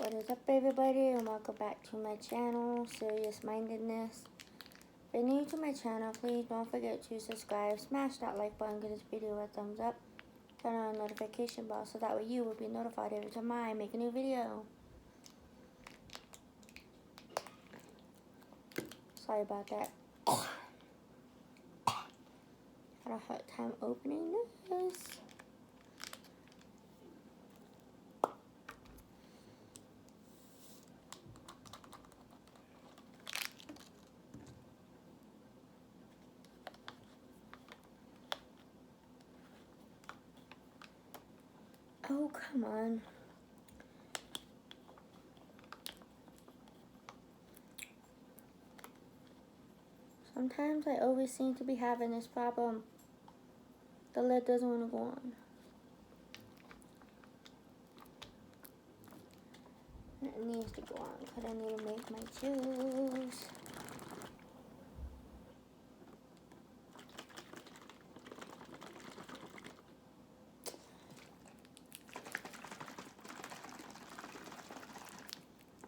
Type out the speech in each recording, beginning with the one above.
What is up, everybody, and welcome back to my channel, Serious Mindedness. If you're new to my channel, please don't forget to subscribe, smash that like button, give this video a thumbs up, turn on the notification bell so that way you will be notified every time I make a new video. Sorry about that. Had a hard time opening this. Oh, come on. Sometimes I always seem to be having this problem. The lid doesn't want to go on. It needs to go on because I need to make my juice.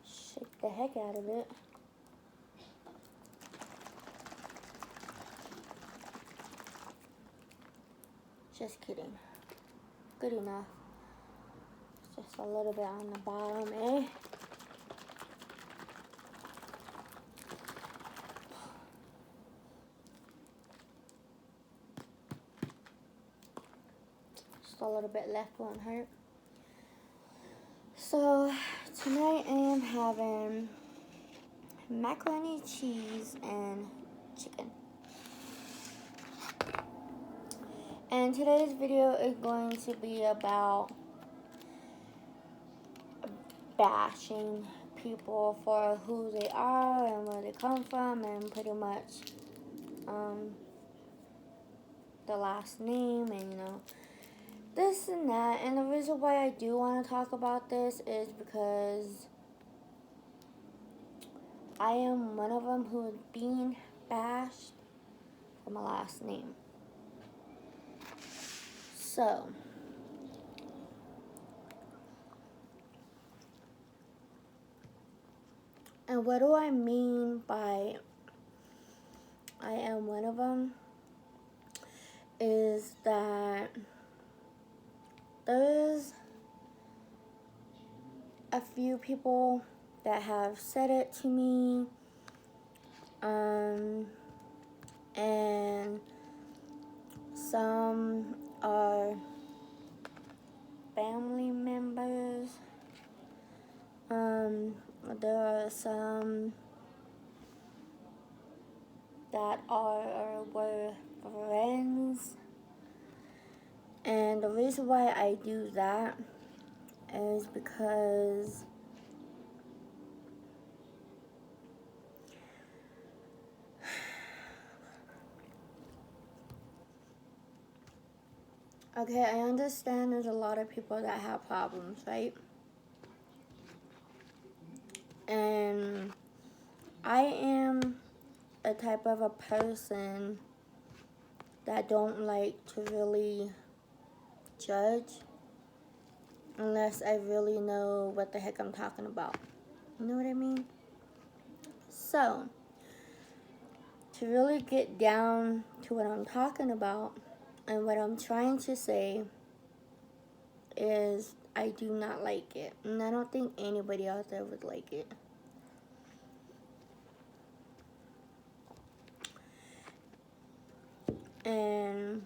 Shake the heck out of it. Just kidding. Good enough. Just a little bit on the bottom, eh? Just a little bit left, won't hurt. So tonight I am having macaroni, cheese, and chicken. And today's video is going to be about bashing people for who they are and where they come from, and pretty much the last name and this and that. And the reason why I do want to talk about this is because I am one of them who is being bashed for my last name. So, and what do I mean by I am one of them is that there's a few people that have said it to me, and some are family members. There are some that were friends, and the reason why I do that is because okay, I understand there's a lot of people that have problems, right? And I am a type of a person that don't like to really judge unless I really know what the heck I'm talking about. You know what I mean? So, to really get down to what I'm talking about and what I'm trying to say is I do not like it. And I don't think anybody out there would like it. And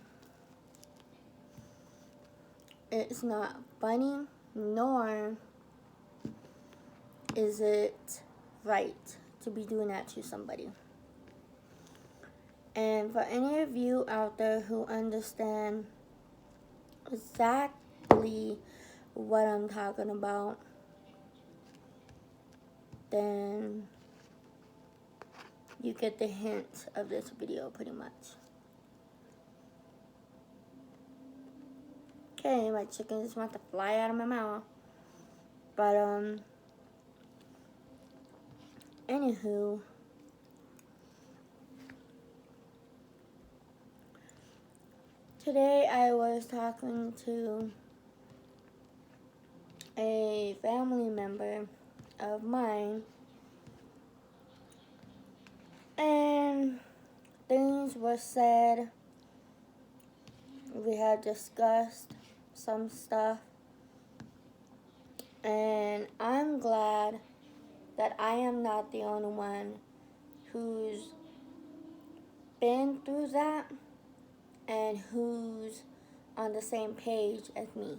it's not funny, nor is it right to be doing that to somebody. And for any of you out there who understand exactly what I'm talking about, then you get the hint of this video pretty much. Okay, my chicken just wants to fly out of my mouth. But, anywho, today I was talking to a family member of mine, and things were said. We had discussed some stuff, and I'm glad that I am not the only one who's been through that and who's on the same page as me.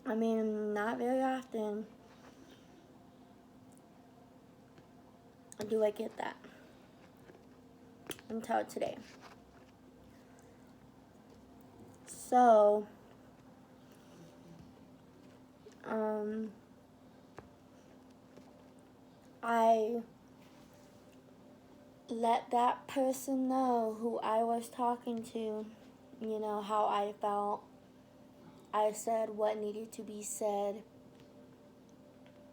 I mean, not very often do I get that until today. So, I let that person know who I was talking to, you know, how I felt. I said what needed to be said,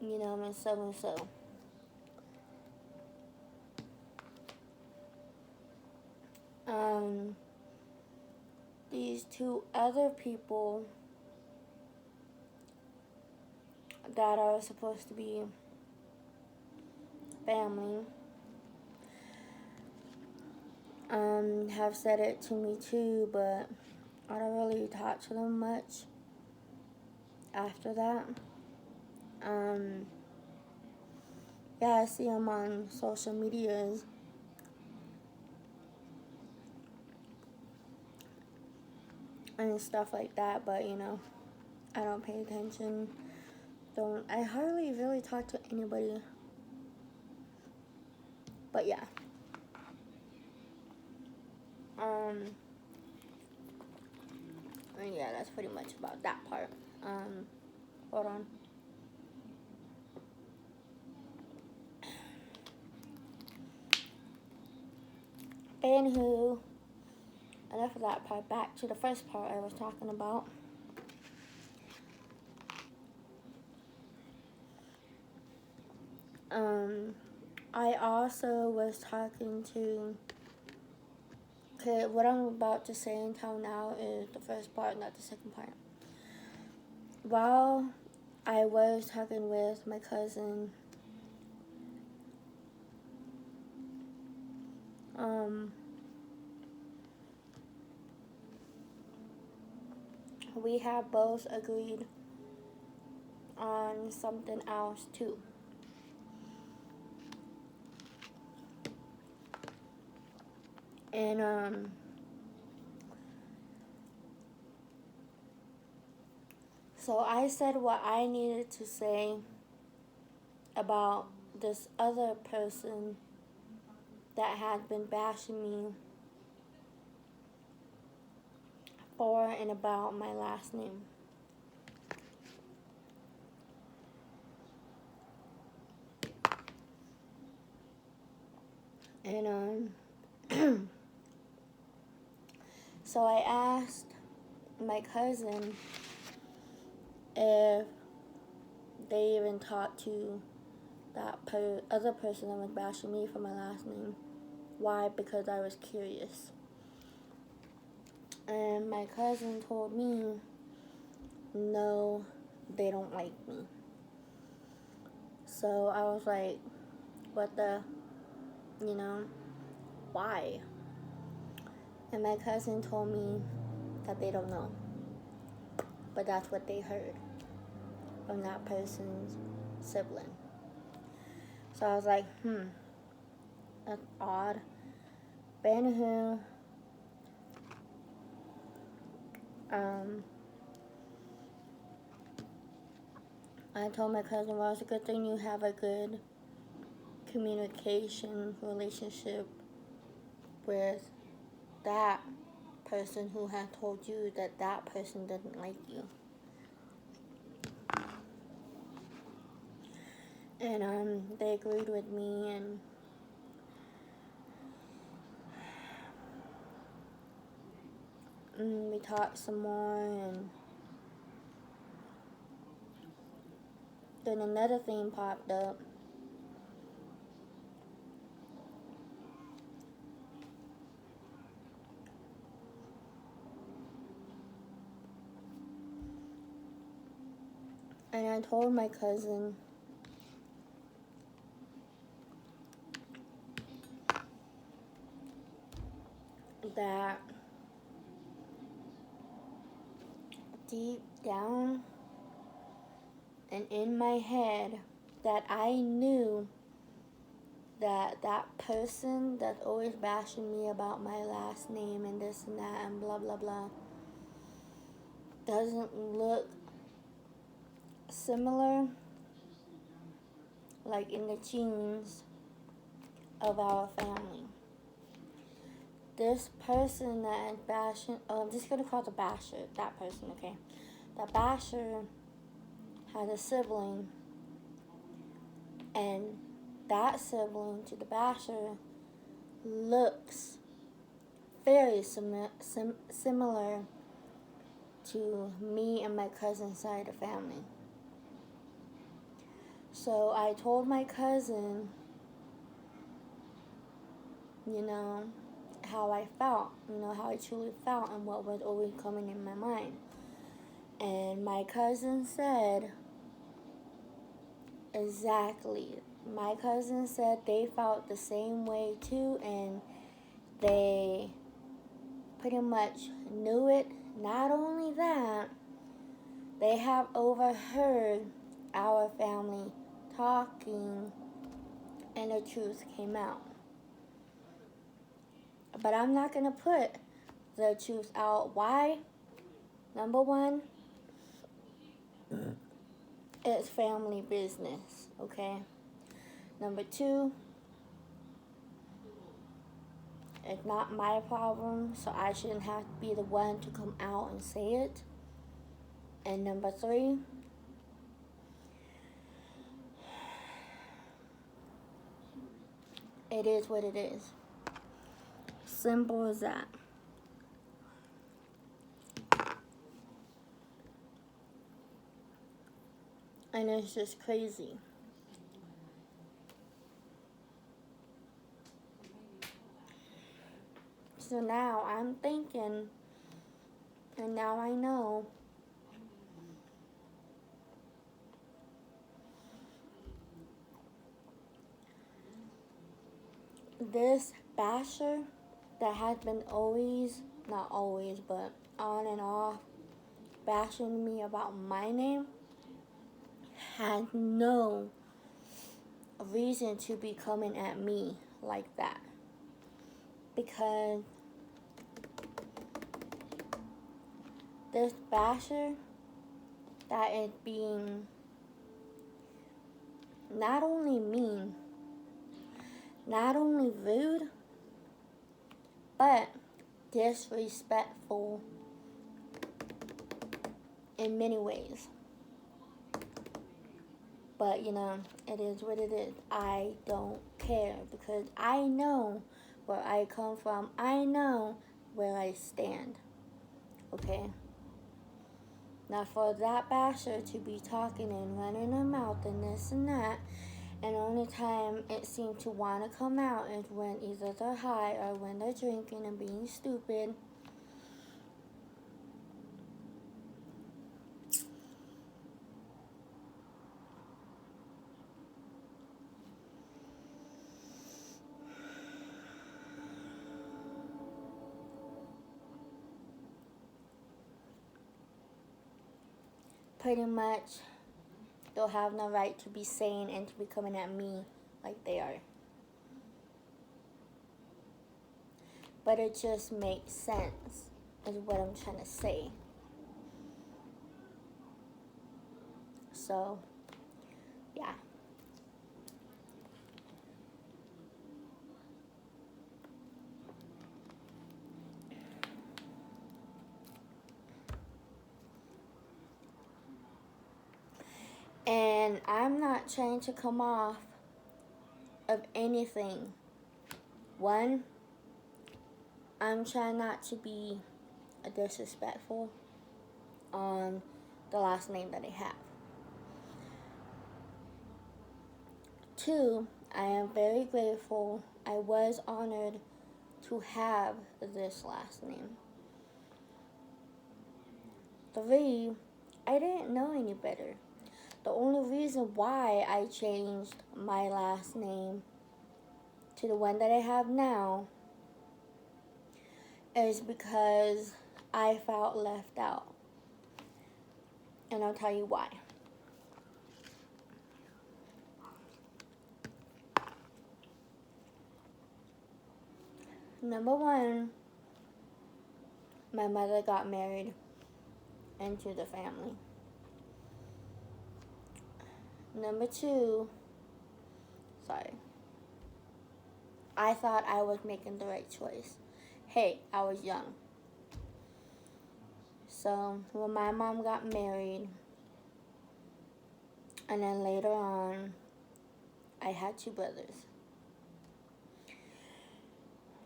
you know, and so and so. These two other people that are supposed to be family have said it to me too, but I don't really talk to them much after that. Yeah, I see them on social medias, and stuff like that, but you know, I don't pay attention. I hardly really talk to anybody. But yeah. And yeah, that's pretty much about that part. Hold on. Anywho, enough of that part. Back to the first part I was talking about. I also was talking to. Okay, what I'm about to say until now is the first part, not the second part. While I was talking with my cousin, we have both agreed on something else too. And so I said what I needed to say about this other person that had been bashing me for and about my last name. And so I asked my cousin if they even talked to that other person that was bashing me for my last name. Why? Because I was curious. And my cousin told me, no, they don't like me. So I was like, what the, you know, why? And my cousin told me that they don't know. But that's what they heard from that person's sibling. So I was like, that's odd. But anywho, I told my cousin, well, it's a good thing you have a good communication relationship with that person who had told you that that person didn't like you. And they agreed with me, and we talked some more, and then another thing popped up. And I told my cousin that deep down and in my head that I knew that that person that's always bashing me about my last name and this and that and blah blah blah doesn't look similar like in the genes of our family. This person that is bashing, I'm just gonna call the basher, that person, okay? The basher had a sibling, and that sibling to the basher looks very similar to me and my cousin's side of family. So I told my cousin, how I felt, how I truly felt and what was always coming in my mind. And my cousin said, exactly. My cousin said they felt the same way too, and they pretty much knew it. Not only that, they have overheard our family talking, and the truth came out. But I'm not going to put the truth out. Why? Number one, it's family business, okay? Number two, it's not my problem, so I shouldn't have to be the one to come out and say it. And number three, it is what it is. Simple as that. And it's just crazy. So now I'm thinking, and now I know, this basher that has been always, not always, but on and off, bashing me about my name, had no reason to be coming at me like that. Because this basher that is being not only mean, not only rude, but disrespectful in many ways. But, it is what it is. I don't care because I know where I come from. I know where I stand. Okay? Now, for that basher to be talking and running their mouth and this and that, and the only time it seemed to want to come out is when either they're high or when they're drinking and being stupid. Pretty much, they'll have no right to be saying and to be coming at me like they are. But it just makes sense, is what I'm trying to say. So, yeah. And I'm not trying to come off of anything. One, I'm trying not to be disrespectful on the last name that I have. Two, I am very grateful. I was honored to have this last name. Three, I didn't know any better. The only reason why I changed my last name to the one that I have now is because I felt left out. And I'll tell you why. Number one, my mother got married into the family. Number two, I thought I was making the right choice. Hey, I was young. So when my mom got married, and then later on, I had two brothers.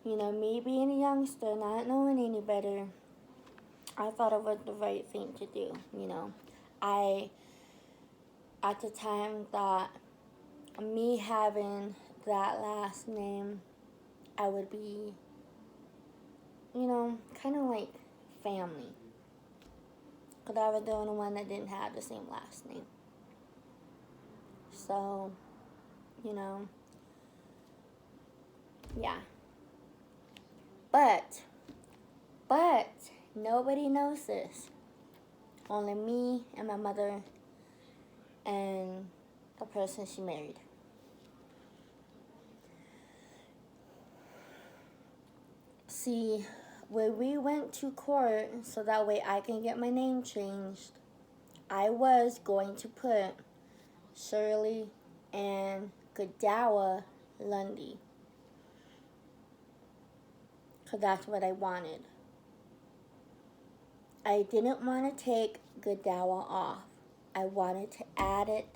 You know, me being a youngster, not knowing any better, I thought it was the right thing to do, you know. I, at the time, thought me having that last name, I would be, you know, kind of like family. Because I was the only one that didn't have the same last name. So, you know, yeah. But, nobody knows this. Only me and my mother and the person she married. See, when we went to court so that way I can get my name changed, I was going to put Shirley and Godawa Lundy. Because that's what I wanted. I didn't want to take Godawa off. I wanted to add it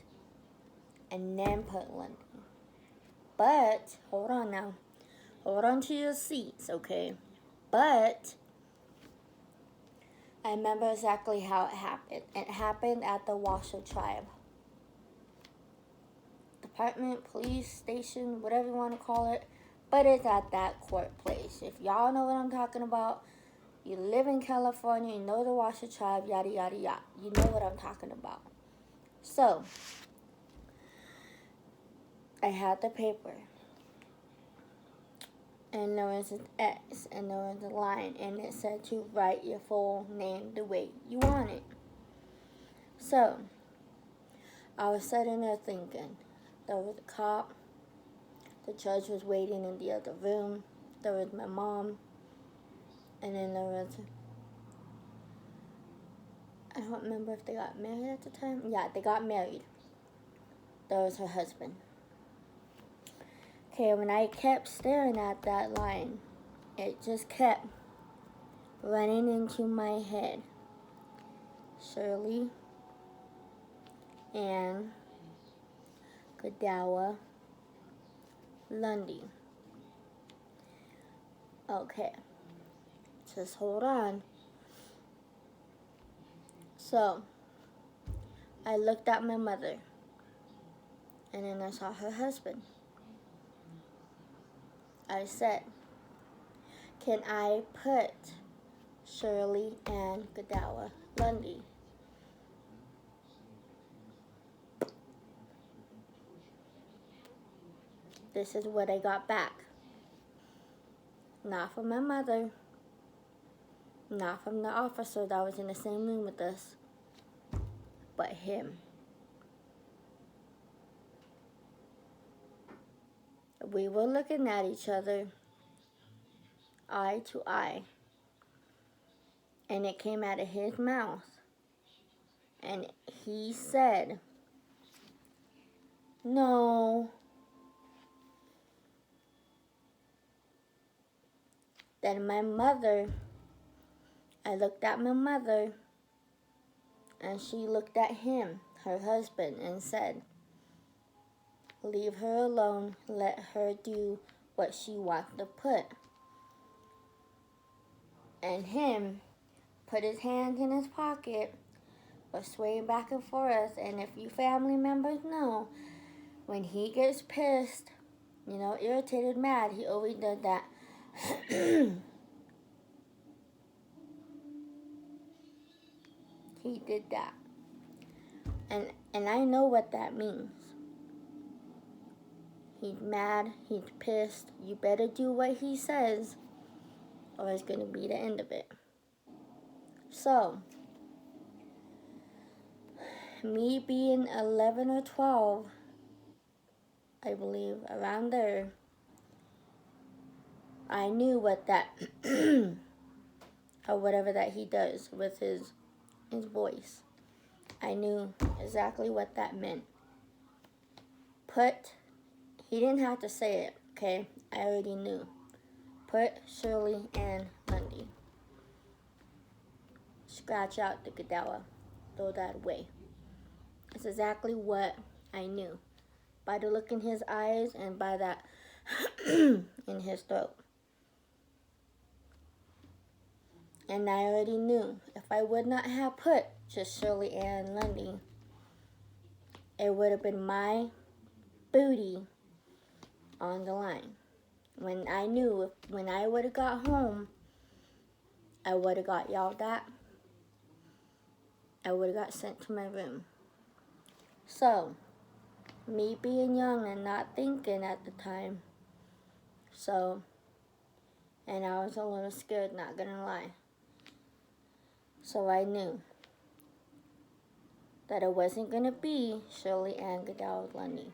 and then put Lundy. But, hold on now. Hold on to your seats, okay? But I remember exactly how it happened. It happened at the Washoe Tribe. Department, police station, whatever you want to call it. But it's at that court place. If y'all know what I'm talking about, you live in California, you know the Washoe Tribe, yada, yada, yada. You know what I'm talking about. So, I had the paper. And there was an X, and there was a line, and it said to write your full name the way you want it. So, I was sitting there thinking, there was a cop, the judge was waiting in the other room, there was my mom, and then there was, I don't remember if they got married at the time. Yeah, they got married. There was her husband. Okay, when I kept staring at that line, it just kept running into my head. Shirley and Godawa Lundy. Okay, just hold on. So, I looked at my mother, and then I saw her husband. I said, can I put Shirley and Godawa Lundy? This is what I got back. Not from my mother, not from the officer that was in the same room with us, but him. We were looking at each other, eye to eye, and it came out of his mouth, and he said, no. Then my mother, I looked at my mother, and she looked at him, her husband, and said, leave her alone, let her do what she wants to put. And him put his hands in his pocket, was swaying back and forth, and if you family members know, when he gets pissed, you know, irritated, mad, he always does that. He did that. And I know what that means. He's mad, he's pissed. You better do what he says, or it's going to be the end of it. So, me being 11 or 12, I believe, around there, I knew what that, or whatever that he does with his voice. I knew exactly what that meant. He didn't have to say it, okay? I already knew. Put Shirley Ann Lundy. Scratch out the Goodella. Throw that away. That's exactly what I knew. By the look in his eyes and by that in his throat. And I already knew if I would not have put just Shirley Ann Lundy, it would have been my booty on the line. When I knew when I would have got home, I would have got yelled at. I would have got sent to my room. So, me being young and not thinking at the time, and I was a little scared, not gonna lie. So I knew that it wasn't gonna be Shirley Ann Goodell Lundy.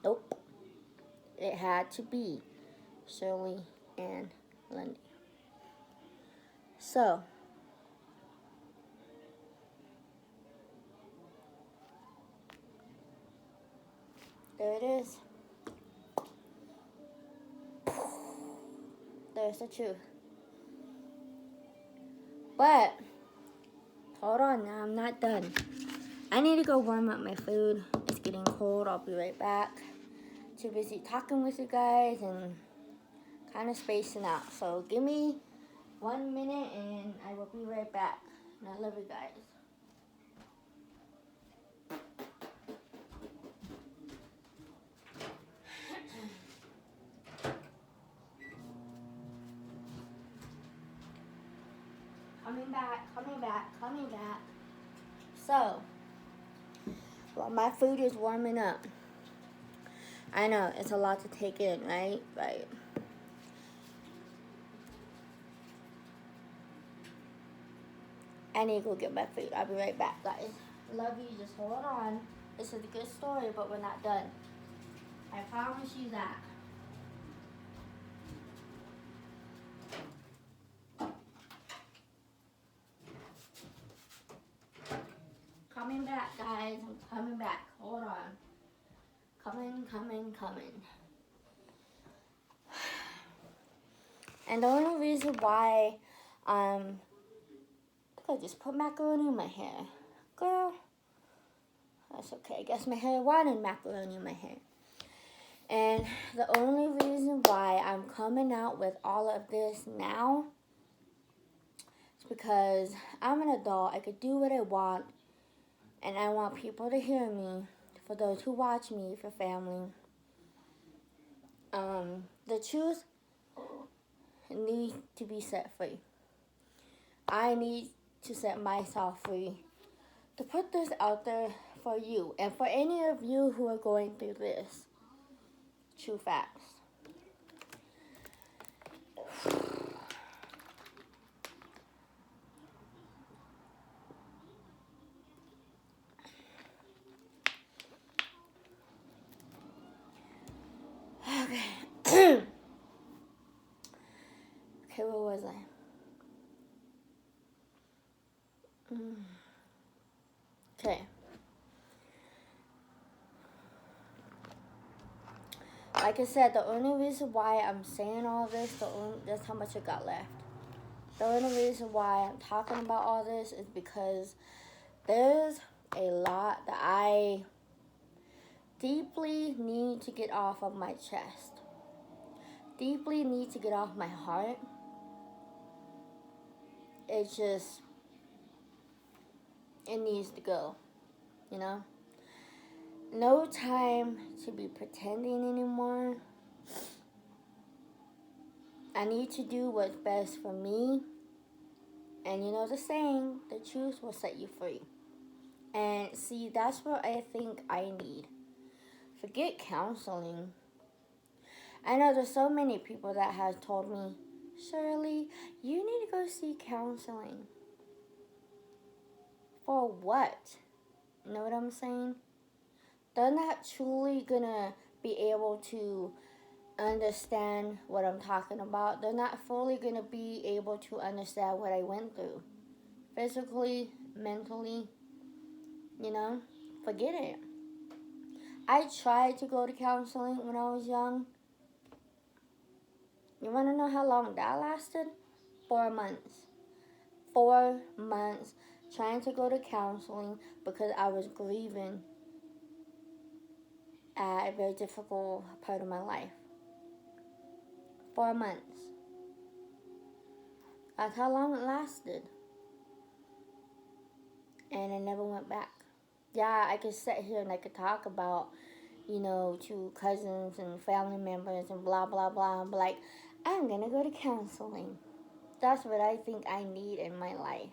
Nope. It had to be Shirley Ann Lundy. So, there it is. There's the truth. But, hold on now, I'm not done. I need to go warm up my food. It's getting cold. I'll be right back. Too busy talking with you guys and kind of spacing out. So give me 1 minute and I will be right back. And I love you guys. Coming back. So, while my food is warming up, I know it's a lot to take in, right? Right. I need to go get my food. I'll be right back, guys. Love you. Just hold on. This is a good story, but we're not done. I promise you that. Coming back, guys. I'm coming back. Hold on. Coming. And the only reason why, I just put macaroni in my hair. Girl, that's okay. I guess my hair wanted macaroni in my hair. And the only reason why I'm coming out with all of this now is because I'm an adult. I could do what I want. And I want people to hear me. For those who watch me, for family. The truth needs to be set free. I need to set myself free. To put this out there for you. And for any of you who are going through this. True facts. Okay. Okay, where was I? Okay. Like I said, the only reason why I'm saying all this, that's how much I got left. The only reason why I'm talking about all this is because there's a lot that I deeply need to get off of my chest. Deeply need to get off my heart. It's just, it needs to go, you know? No time to be pretending anymore. I need to do what's best for me. And you know the saying, the truth will set you free. And see, that's what I think I need. Forget counseling. I know there's so many people that have told me, Shirley, you need to go see counseling. For what? You know what I'm saying? They're not truly gonna be able to understand what I'm talking about. They're not fully gonna be able to understand what I went through. Physically, mentally, you know? Forget it. I tried to go to counseling when I was young. You wanna know how long that lasted? 4 months. 4 months trying to go to counseling because I was grieving at a very difficult part of my life. 4 months. That's how long it lasted. And I never went back. Yeah, I could sit here and I could talk about, to cousins and family members and blah, blah, blah. And be like, I'm going to go to counseling. That's what I think I need in my life.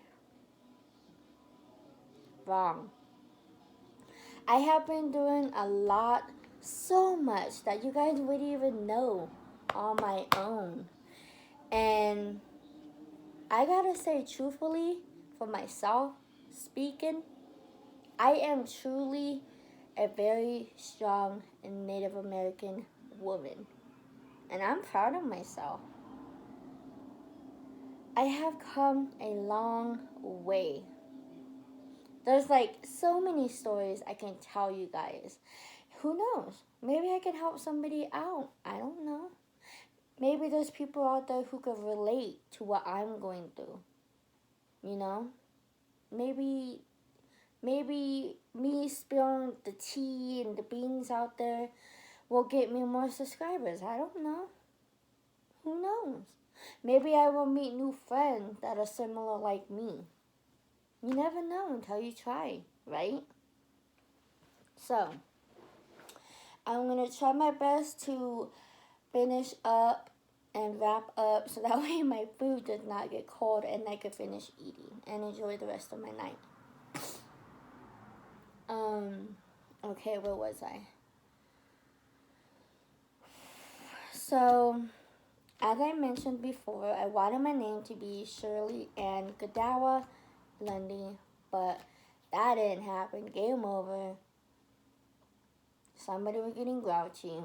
Wrong. I have been doing a lot, so much that you guys wouldn't even know on my own. And I gotta say truthfully, for myself speaking, I am truly a very strong Native American woman. And I'm proud of myself. I have come a long way. There's like so many stories I can tell you guys. Who knows? Maybe I can help somebody out. I don't know. Maybe there's people out there who could relate to what I'm going through. You know? Maybe me spilling the tea and the beans out there will get me more subscribers. I don't know. Who knows? Maybe I will meet new friends that are similar like me. You never know until you try, right? So, I'm going to try my best to finish up and wrap up so that way my food does not get cold and I can finish eating and enjoy the rest of my night. Okay, where was I? So, as I mentioned before, I wanted my name to be Shirley Ann Godawa Lundy, but that didn't happen. Game over. Somebody was getting grouchy.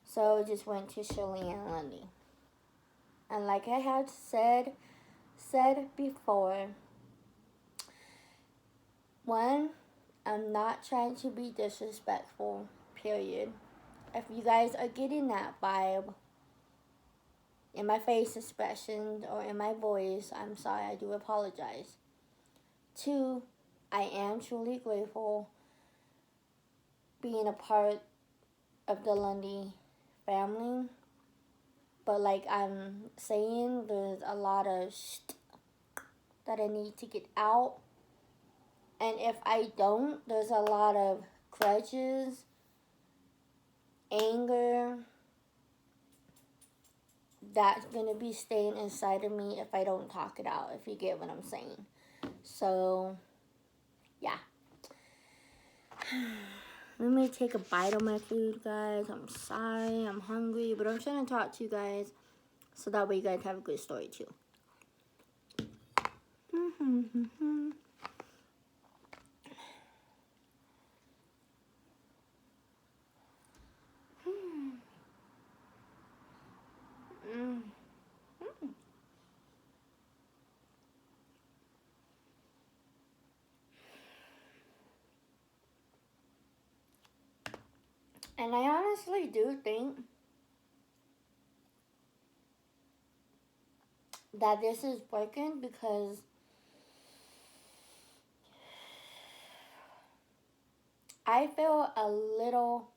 So I just went to Shirley Ann Lundy. And like I had said before, one, I'm not trying to be disrespectful, period. If you guys are getting that vibe in my face expression or in my voice, I'm sorry, I do apologize. Two, I am truly grateful being a part of the Lundy family. But like I'm saying, there's a lot of that I need to get out. And if I don't, there's a lot of grudges, anger, that's going to be staying inside of me if I don't talk it out, if you get what I'm saying. So, yeah. Let me take a bite of my food, guys. I'm sorry, I'm hungry, but I'm trying to talk to you guys so that way you guys have a good story too. And I honestly do think that this is working because I feel a little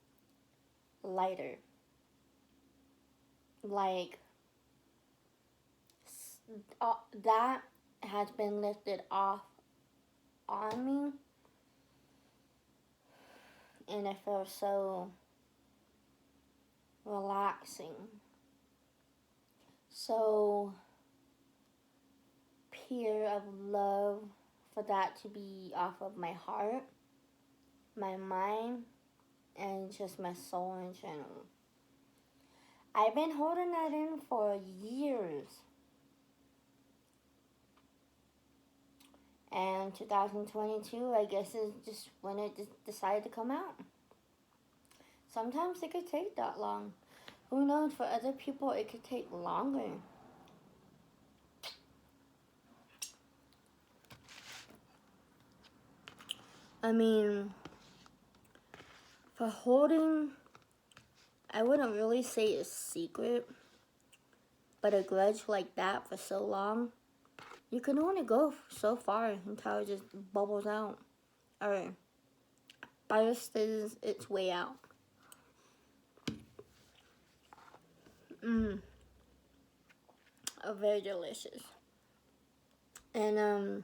lighter. Like, that has been lifted off on me. And it feels so relaxing. So pure of love for that to be off of my heart, my mind, and just my soul in general. I've been holding that in for years. And 2022, I guess, is just when it decided to come out. Sometimes it could take that long. Who knows, for other people, it could take longer. I mean, for holding, I wouldn't really say it's secret, but a grudge like that for so long, you can only go so far until it just bubbles out or bursts its way out. Very delicious. And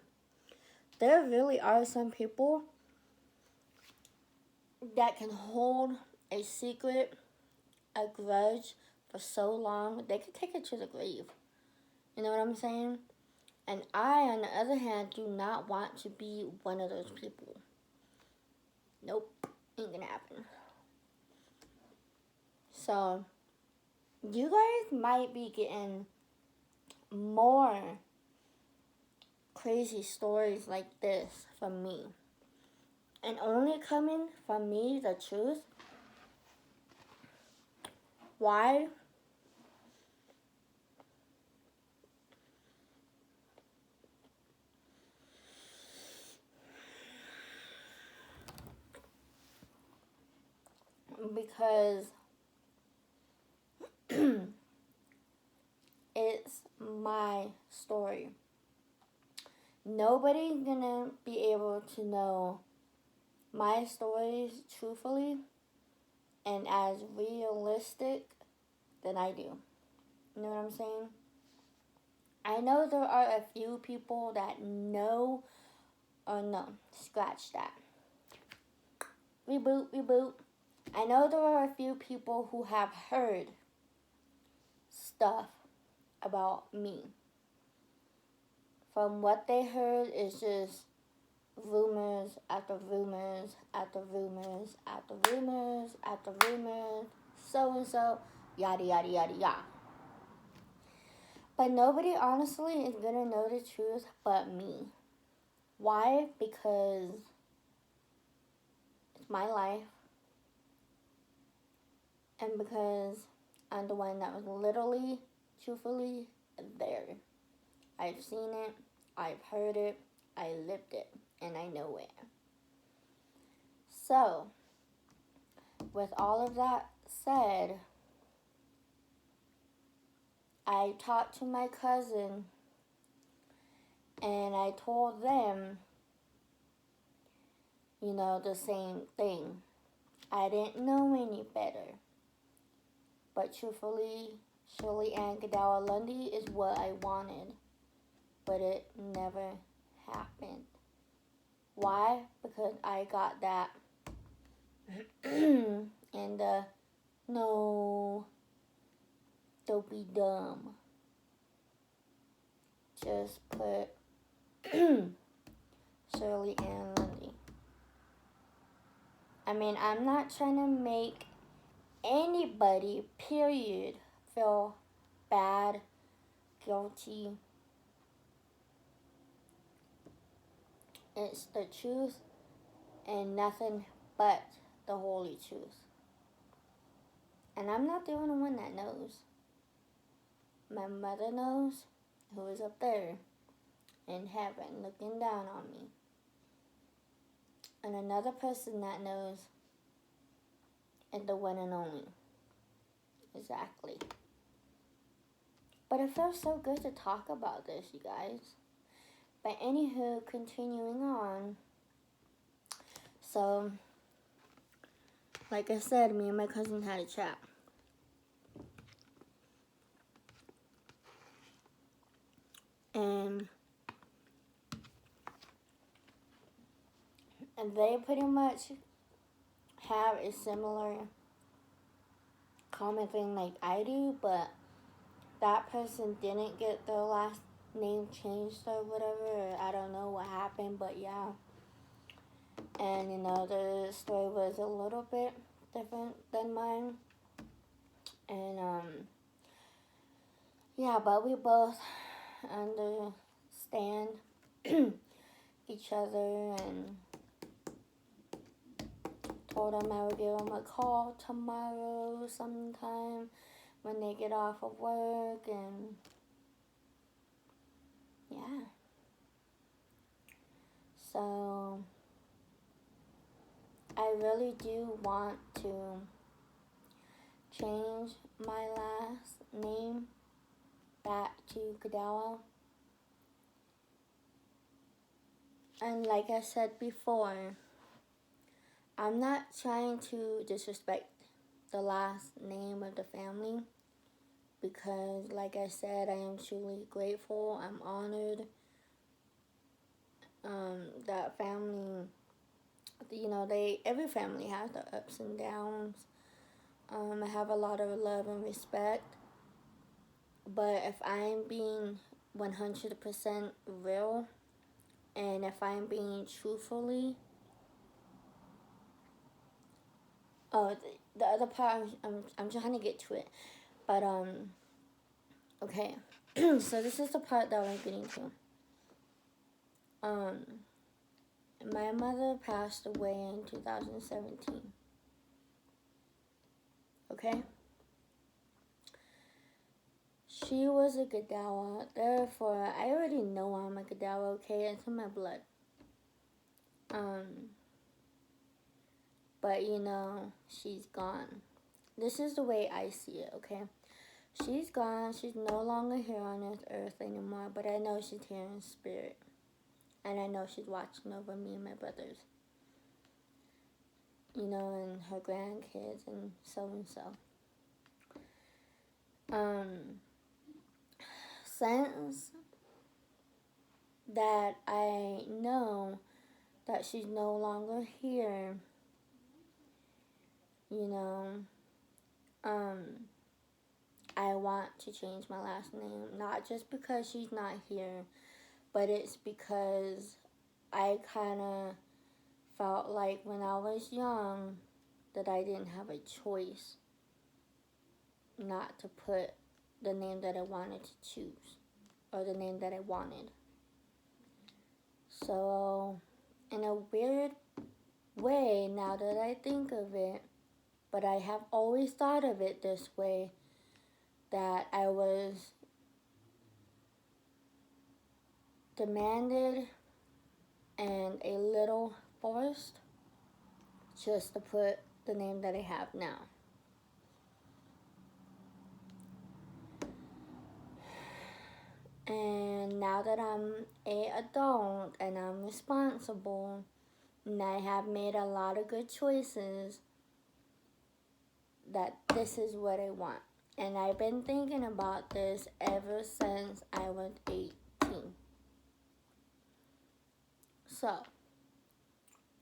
there really are some people that can hold a secret, a grudge for so long, they could take it to the grave. You know what I'm saying? And I, on the other hand, do not want to be one of those people. Nope, ain't gonna happen. So, you guys might be getting more crazy stories like this from me. And only coming from me, the truth. Why? Because it's my story. Nobody's gonna be able to know my stories truthfully and as realistic than I do. You know what I'm saying? I know there are a few people that know, or no, scratch that. Reboot. I know there are a few people who have heard stuff about me. From what they heard is just rumors after rumors after rumors after rumors after rumors, so and so, yada yada yada yada. But nobody honestly is gonna know the truth but me. Why? Because it's my life. And because I'm the one that was literally, truthfully there. I've seen it, I've heard it, I lived it, and I know it. So, with all of that said, I talked to my cousin and I told them, the same thing. I didn't know any better. But truthfully, Shirley Ann Goodell Lundy is what I wanted. But it never happened. Why? Because I got that and no, don't be dumb. Just put Shirley Ann Lundy. I mean, I'm not trying to make anybody, period, feel bad, guilty. It's the truth and nothing but the holy truth. And I'm not the only one that knows. My mother knows, who is up there in heaven looking down on me. And another person that knows is the one and only. Exactly. But it feels so good to talk about this, you guys. But anywho, continuing on. So, like I said, me and my cousin had a chat. And they pretty much have a similar common thing like I do, but that person didn't get their last name changed or whatever. I don't know what happened, but yeah. And the story was a little bit different than mine. And yeah, but we both understand each other, and told him I would give him a call tomorrow sometime when they get off of work, and yeah. So I really do want to change my last name back to Godawa. And like I said before, I'm not trying to disrespect the last name of the family, because like I said, I am truly grateful. I'm honored. That family, every family has their ups and downs. I have a lot of love and respect. But if I'm being 100% real, and if I'm being truthfully, the other part, I'm trying to get to it. But, okay. So this is the part that we're getting to. My mother passed away in 2017. Okay? She was a Godawa, therefore I already know I'm a Godawa, okay? It's in my blood. But she's gone. This is the way I see it, okay? She's gone. She's no longer here on this earth anymore, but I know she's here in spirit. And I know she's watching over me and my brothers. And her grandkids and so and so. Since that I know that she's no longer here, I want to change my last name. Not just because she's not here, but it's because I kind of felt like when I was young that I didn't have a choice not to put the name that I wanted to choose, or the name that I wanted. So, in a weird way, now that I think of it, but I have always thought of it this way, that I was demanded and a little forced just to put the name that I have now. And now that I'm an adult and I'm responsible, and I have made a lot of good choices, that this is what I want. And I've been thinking about this ever since I was 18. So,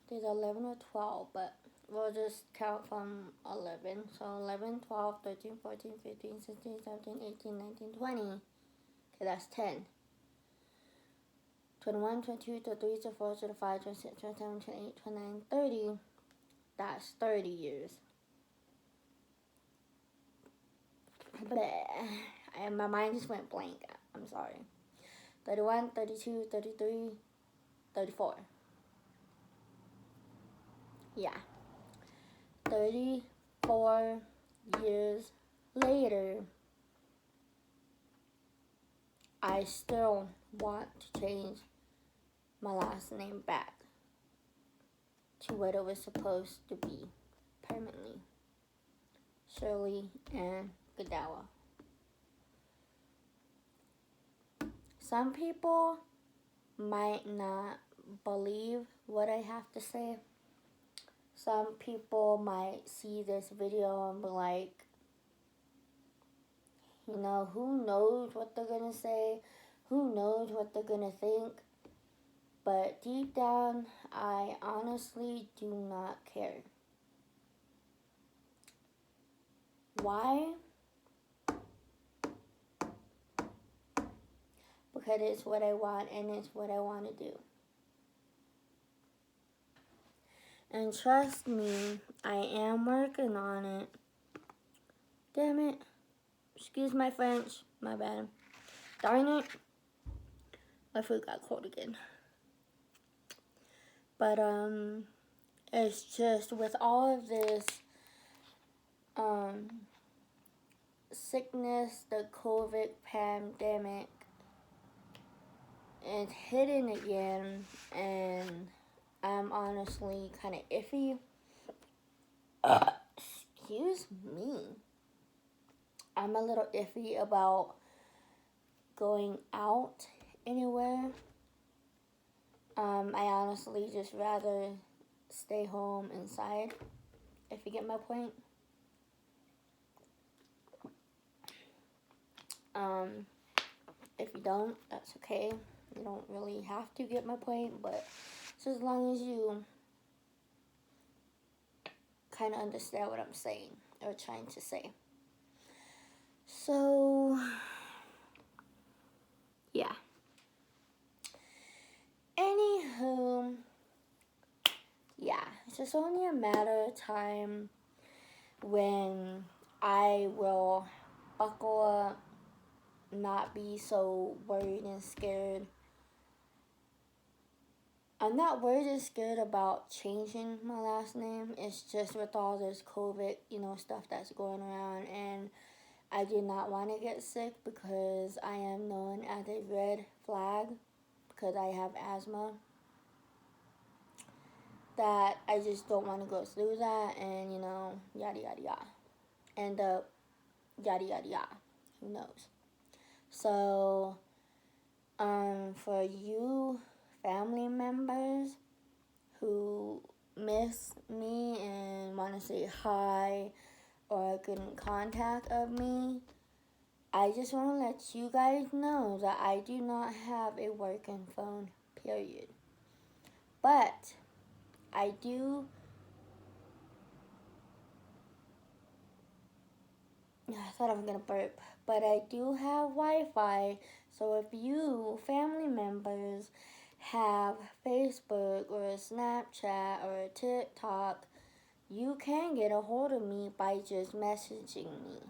there's 11 or 12, but we'll just count from 11. So 11, 12, 13, 14, 15, 16, 17, 18, 19, 20. Okay, that's 10. 21, 22, 23, 24, 25, 26, 27, 28, 29, 30. That's 30 years. Bleh. My mind just went blank. I'm sorry. 31, 32, 33, 34. Yeah. 34 years later, I still want to change my last name back to what it was supposed to be permanently. Shirley Ann Godawa. Some people might not believe what I have to say. Some people might see this video and be like, who knows what they're going to say? Who knows what they're going to think? But deep down, I honestly do not care. Why? because it's what I want and it's what I want to do. And trust me, I am working on it. Damn it. Excuse my French. My bad. Darn it. My foot got cold again. But, it's just with all of this, sickness, the COVID pandemic, it's hitting again, and I'm honestly kind of iffy. Excuse me. I'm a little iffy about going out anywhere. I honestly just rather stay home inside, if you get my point. If you don't, that's okay. You don't really have to get my point, but just as long as you kind of understand what I'm saying or trying to say. So, yeah. Anywho, yeah, it's just only a matter of time when I will buckle up, not be so worried and scared. I'm not worried and scared about changing my last name. It's just with all this COVID, stuff that's going around, and I do not want to get sick because I am known as a red flag because I have asthma. That I just don't want to go through that, and yada yada yada. End up yada yada yada. Who knows? So, for you family members who miss me and want to say hi or get in contact of me, I just want to let you guys know that I do not have a working phone, period. But I do. I thought I was going to burp. But I do have Wi-Fi. So if you, family members, have Facebook or a Snapchat or a TikTok, you can get a hold of me by just messaging me.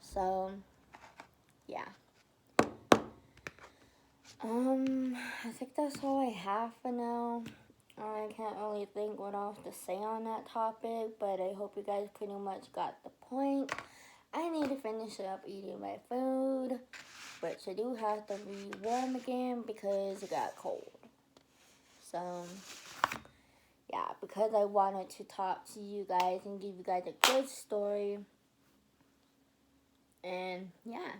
So, yeah. I think that's all I have for now. I can't really think what else to say on that topic, but I hope you guys pretty much got the point. I need to finish up eating my food, which I do have to rewarm again because it got cold. So, yeah, because I wanted to talk to you guys and give you guys a good story. And, yeah.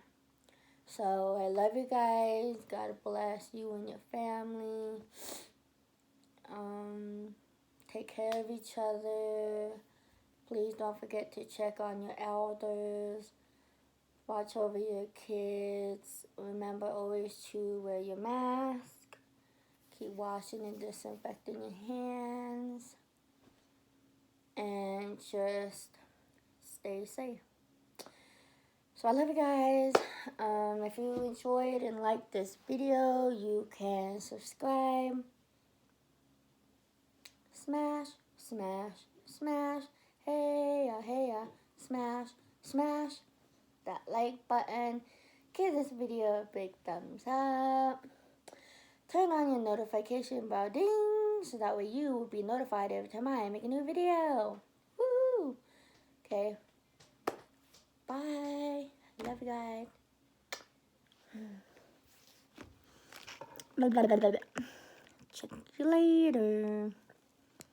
So, I love you guys. God bless you and your family. Take care of each other. Please don't forget to check on your elders. Watch over your kids. Remember always to wear your mask. Keep washing and disinfecting your hands. And just stay safe. So I love you guys. If you enjoyed and liked this video, you can subscribe. Smash, smash, smash. Hey ya, hey ya. Smash, smash that like button. Give this video a big thumbs up. Turn on your notification bell ding so that way you will be notified every time I make a new video. Woo! Okay. Bye. Love you guys. Check you later.